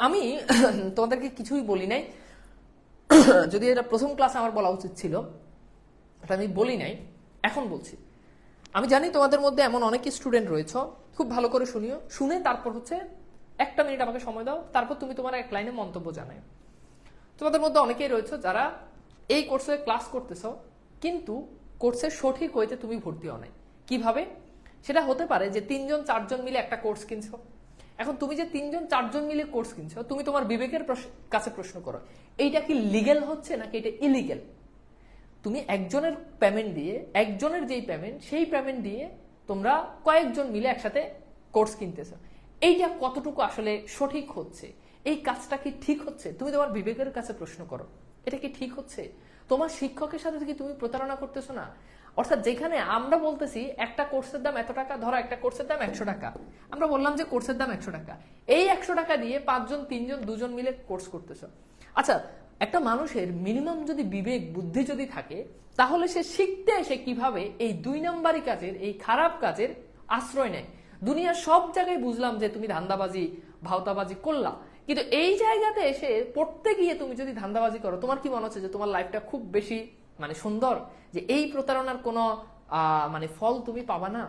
আমি তোমাদেরকে কিছুই বলি নাই, যদি এটা প্রথম ক্লাসে আমার বলা উচিত ছিল, এটা আমি বলি নাই, এখন বলছি। আমি জানি তোমাদের মধ্যে এমন অনেক স্টুডেন্ট রয়েছে, খুব ভালো করে শুনিও, শুনে তারপর হচ্ছে 1 মিনিট আমাকে সময় দাও, তারপর তুমি তোমার এক লাইনে মন্তব্য জানাই। তোমাদের মধ্যে অনেকেই রয়েছে যারা এই কোর্সে ক্লাস করতেছ, কিন্তু কোর্সের সঠিক ওয়েতে তুমি ভর্তি হও নাই। কিভাবে? সেটা হতে পারে যে 3-4 জন মিলে একটা কোর্স কিনছো। এখন তুমি যে 3-4 জন মিলে কোর্স কিনছো, তুমি তোমার বিবেকের কাছে প্রশ্ন করো, এইটা কি লিগেল হচ্ছে নাকি এটা ইলিগেল? তুমি একজনের পেমেন্ট দিয়ে, একজনের যেই পেমেন্ট, সেই পেমেন্ট দিয়ে তোমরা কয়েকজন মিলে একসাথে কোর্স কিনতেছো, এইটা কতটুকু আসলে সঠিক হচ্ছে? এই কাজটা কি ঠিক হচ্ছে? তুমি তোমার বিবেকের কাছে প্রশ্ন করো, এটা কি ঠিক হচ্ছে? তোমার শিক্ষকের সাথে কি তুমি প্রতারণা করতেছো না? অর্থাৎ যেখানে আমরা বলতেছি একটা কোর্সের দাম এত টাকা, ধরো একটা কোর্সের দাম 100 টাকা, আমরা বললাম যে কোর্সের দাম 100 টাকা, এই 100 টাকা দিয়ে 5 জন, 3 জন, 2 জন মিলে কোর্স করতেছো। আচ্ছা, একটা মানুষের মিনিমাম যদি বিবেক বুদ্ধি যদি থাকে, তাহলে সে শিখতে এসে কিভাবে এই 2 নাম্বারি কাজের, এই খারাপ কাজের আশ্রয় নেয়। দুনিয়ার সব জায়গায় বুঝলাম যে তুমি ধান্দাবাজি, ভাওতাবাজি করলা, কিন্তু এই জায়গাতে এসে পড়তে গিয়ে তুমি যদি ধান্দাবাজি করো, তোমার কি মনে হচ্ছে যে তোমার লাইফটা খুব বেশি সুন্দর, যে এই প্রতারণার কোনো ফল তুমি পাবা না?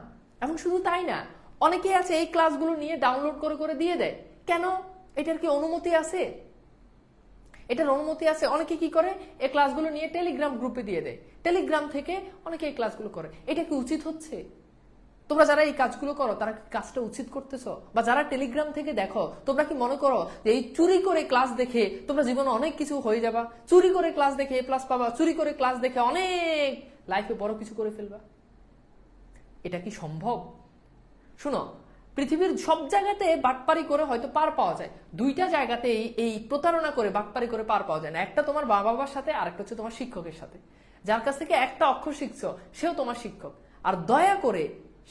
এবং শুধু তাই না, অনেকেই আছে এই ক্লাসগুলো নিয়ে ডাউনলোড করে করে দিয়ে দেয়। কেন? এটার কি অনুমতি আছে? এটার অনুমতি আছে? অনেকে কি করে, এই ক্লাসগুলো নিয়ে টেলিগ্রাম গ্রুপে দিয়ে দেয়, টেলিগ্রাম থেকে অনেকে এই ক্লাসগুলো করে। এটা কি উচিত হচ্ছে? তোমরা যারা এই কাজগুলো করো, তারা কি কাজটা উচিত করতেছো? বা যারা টেলিগ্রাম থেকে দেখো, তোমরা কি মনে করো যে এই চুরি করে ক্লাস দেখে তোমরা জীবনে অনেক কিছু হয়ে যাবা, চুরি করে ক্লাস দেখে A+ পাবা, চুরি করে ক্লাস দেখে অনেক লাইফে বড় কিছু করে ফেলবা? এটা কি সম্ভব? শুনো, পৃথিবীর সব জায়গাতে বাটপারি করে হয়তো পার পাওয়া যায়, 2টা জায়গাতেই এই প্রতারণা করে বাটপারি করে পার পাওয়া যায় না। একটা তোমার মা বাবার সাথে, আর একটা হচ্ছে তোমার শিক্ষকের সাথে। যার কাছ থেকে একটা অক্ষর শিখছো, সেও তোমার শিক্ষক। আর দয়া করে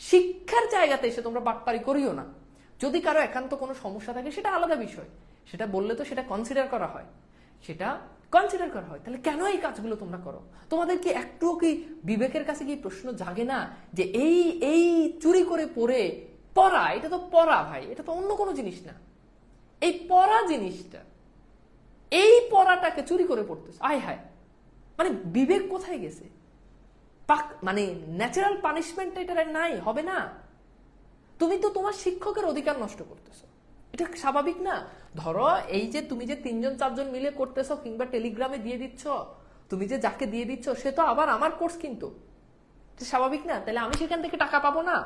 শিক্ষার জায়গাতে এসে তোমরা বাটপারি করিও না। যদি কারো একান্ত কোনো সমস্যা থাকে, সেটা আলাদা বিষয়, সেটা বললে তো সেটা কনসিডার করা হয়, সেটা কনসিডার করা হয়। তাহলে কেন এই কাজগুলো তোমরা করো? তোমাদের কি একটুও কি বিবেকের কাছে কি প্রশ্ন জাগে না যে এই এই চুরি করে পড়ে পড়া, এটা তো পড়া ভাই, এটা তো অন্য কোনো জিনিস না। এই পড়া জিনিসটা, এই পড়াটাকে চুরি করে পড়তেছে, আয় হায়, বিবেক কোথায় গেছে? ন্যাচারাল পানিশমেন্ট এটা নাই, হবে না। তুমি তো তোমার শিক্ষকের অধিকার নষ্ট করতেছো, এটা স্বাভাবিক না? ধরো এই যে তুমি যে 3-4 জন মিলে করতেছো, কিংবা টেলিগ্রামে দিয়ে দিচ্ছ, তুমি যে যাকে দিয়ে দিচ্ছ, সে তো আবার আমার কোর্স, কিন্তু স্বাভাবিক না? তাহলে আমি সেখান থেকে টাকা পাবো না?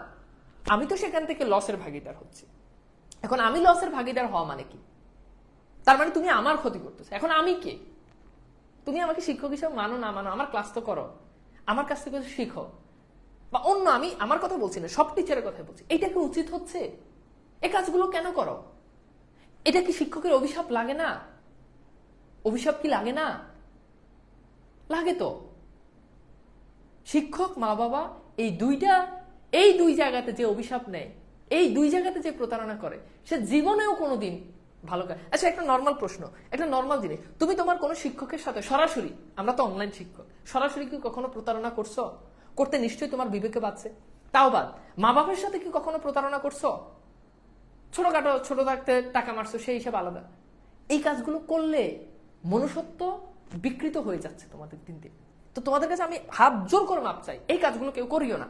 আমি তো সেখান থেকে লসের ভাগিদার হচ্ছি। এখন আমি লসের ভাগিদার হওয়া মানে কি? তার মানে তুমি আমার ক্ষতি করতেছো। এখন আমি কে? তুমি আমাকে শিক্ষক হিসেবে মানো না মানো, আমার ক্লাস তো করো, আমার কাছ থেকে শিখো, বা অন্য, আমি আমার কথা বলছি না, সব টিচারের কথা বলছি। এটা কি উচিত হচ্ছে? এই কাজগুলো কেন করো? এটা কি শিক্ষকের অভিশাপ লাগে না? অভিশাপ কি লাগে না? লাগে তো। শিক্ষক, মা বাবা, এই 2 জায়গাতে যে অভিশাপ নেয়, এই 2 জায়গাতে যে প্রতারণা করে, সে জীবনেও কোনোদিন ভালো কাজ। আচ্ছা, একটা নর্মাল প্রশ্ন, একটা নর্মাল জিনিস, তুমি তোমার কোনো শিক্ষকের সাথে সরাসরি, আমরা তো অনলাইন শিক্ষক, সরাসরি কি কখনো প্রতারণা করছো? করতে নিশ্চয়ই তোমার বিবেকে বাঁচছে। তাও বাদ, মা বাবার সাথে কি কখনো প্রতারণা করছো? ছোটখাটো, ছোট থাকতে টাকা মারছো, সেই হিসাব আলাদা। এই কাজগুলো করলে মনুষ্যত্ব বিকৃত হয়ে যাচ্ছে তোমাদের দিন দিন। তো তোমাদের কাছে আমি হাত জোর করে মাপ চাই, এই কাজগুলো কেউ করিও না।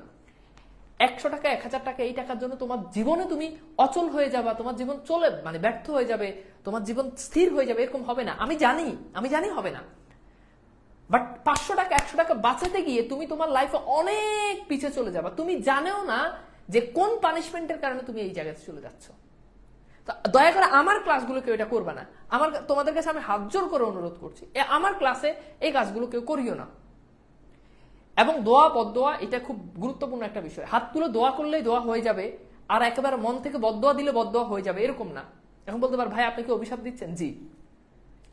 100 টাকা, 1000 টাকা, এই টাকার জন্য তোমার জীবনে তুমি অচল হয়ে যাবা, তোমার জীবন চলে ব্যর্থ হয়ে যাবে, তোমার জীবন স্থির হয়ে যাবে, এরকম হবে না। আমি জানি হবে না। বাট 500 টাকা, 100 টাকা বাঁচাতে গিয়ে তুমি তোমার লাইফে অনেক পিছিয়ে চলে যাবা। তুমি জানেও না যে কোন পানিশমেন্টের কারণে তুমি এই জায়গায় চলে যাচ্ছ। দয়া করে আমার ক্লাসগুলো কেউ এটা করবে না। তোমাদের কাছে আমি হাত জোর করে অনুরোধ করছি, আমার ক্লাসে এই কাজগুলো কেউ করিও না। এবং দোয়া, বদদোয়া, এটা খুব গুরুত্বপূর্ণ একটা বিষয়। হাত তুলে দোয়া করলেই দোয়া হয়ে যাবে, আর একেবারে মন থেকে বদদোয়া দিলে বদদোয়া হয়ে যাবে, এরকম না। এখন বলতে পার, ভাই আপনি কি অভিশাপ দিচ্ছেন? জি,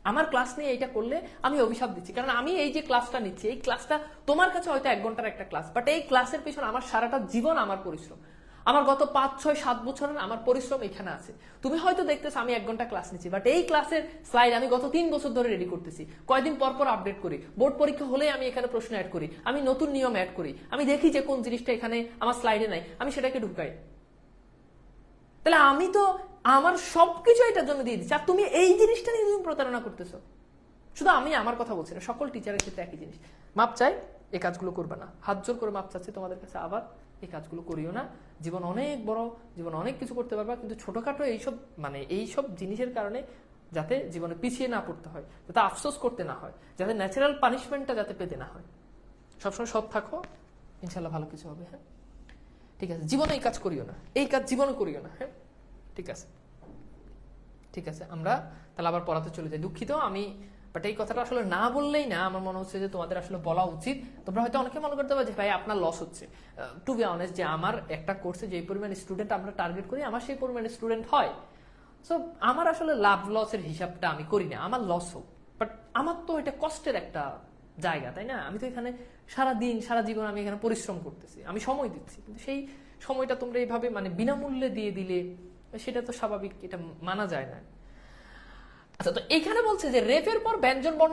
আমার ক্লাস নিয়ে এটা করলে আমি অভিশাপ দিচ্ছি, কারণ আমি এই যে ক্লাসটা নিচ্ছি, এই ক্লাসটা তোমার কাছে হয়তো 1 ঘন্টার একটা ক্লাস, বাট এই ক্লাসের পিছনে আমার সারাটা জীবন, আমার পরিশ্রম, আমার গত 5, 6, 7 বছরের আমার পরিশ্রম এখানে আছে। তুমি হয়তো দেখতেছো আমি 1 ঘন্টা ক্লাস নিচ্ছি, বাট এই ক্লাসের স্লাইড আমি গত 3 বছর ধরে রেডি করতেছি, কয়েকদিন পর পর আপডেট করি, বোর্ড পরীক্ষা হলে আমি এখানে প্রশ্ন অ্যাড করি, আমি নতুন নিয়ম অ্যাড করি, আমি দেখি যে কোন জিনিসটা এখানে আমার স্লাইডে নাই, আমি সেটাকে ঢুকাই। তাহলে আমি তো আমার সবকিছু এটার জন্য দিয়ে দিচ্ছি, আর তুমি এই জিনিসটা নিয়ে তুমি প্রতারণা করতেছো। শুধু আমি আমার কথা বলছি না, সকল টিচারের ক্ষেত্রে একই জিনিস। মাপ চাই, এই কাজগুলো করবে না, হাত জোর করে মাপ চাচ্ছি তোমাদের কাছে, আবার এই কাজগুলো করিও না। জীবন অনেক বড়, জীবন অনেক কিছু করতে পারবা, কিন্তু ছোটখাটো এইসব এইসব জিনিসের কারণে যাতে জীবনে পিছিয়ে না পড়তে হয়, যাতে আফসোস করতে না হয়, যাতে ন্যাচারাল পানিশমেন্টটা যাতে পেতে না হয়। সবসময় সৎ থাকো, ইনশাল্লাহ ভালো কিছু হবে। হ্যাঁ, ঠিক আছে। জীবনে এই কাজ করিও না, এই কাজ জীবনে করিও না। হ্যাঁ, ঠিক আছে, ঠিক আছে। আমরা তাহলে আবার পড়াতে চলে যাই। দুঃখিত আমি, বাট এই কথাটা আসলে না বললেই না, আমার মনে হচ্ছে যে তোমাদের আসলে বলা উচিত। তোমরা হয়তো অনেকে মনে করতে পারো যে ভাই আপনার লস হচ্ছে। টু বি অনেস্ট, যে আমার একটা কোর্সে যে পরিমাণ স্টুডেন্ট আমরা টার্গেট করি, আমার সেই পরিমাণ স্টুডেন্ট হয়। সো আমার আসলে লাভ লসের হিসাবটা আমি করি না, আমার লস হোক, বাট আমার তো এটা কষ্টের একটা জায়গা, তাই না? আমি তো এখানে সারা দিন সারা জীবন আমি এখানে পরিশ্রম করতেছি, আমি সময় দিচ্ছি, কিন্তু সেই সময়টা তোমরা এইভাবে বিনামূল্যে দিয়ে দিলে সেটা তো স্বাভাবিক, এটা মানা যায় না। আচ্ছা, তো এখানে বলছে যে রেফের পর ব্যঞ্জন বর্ণ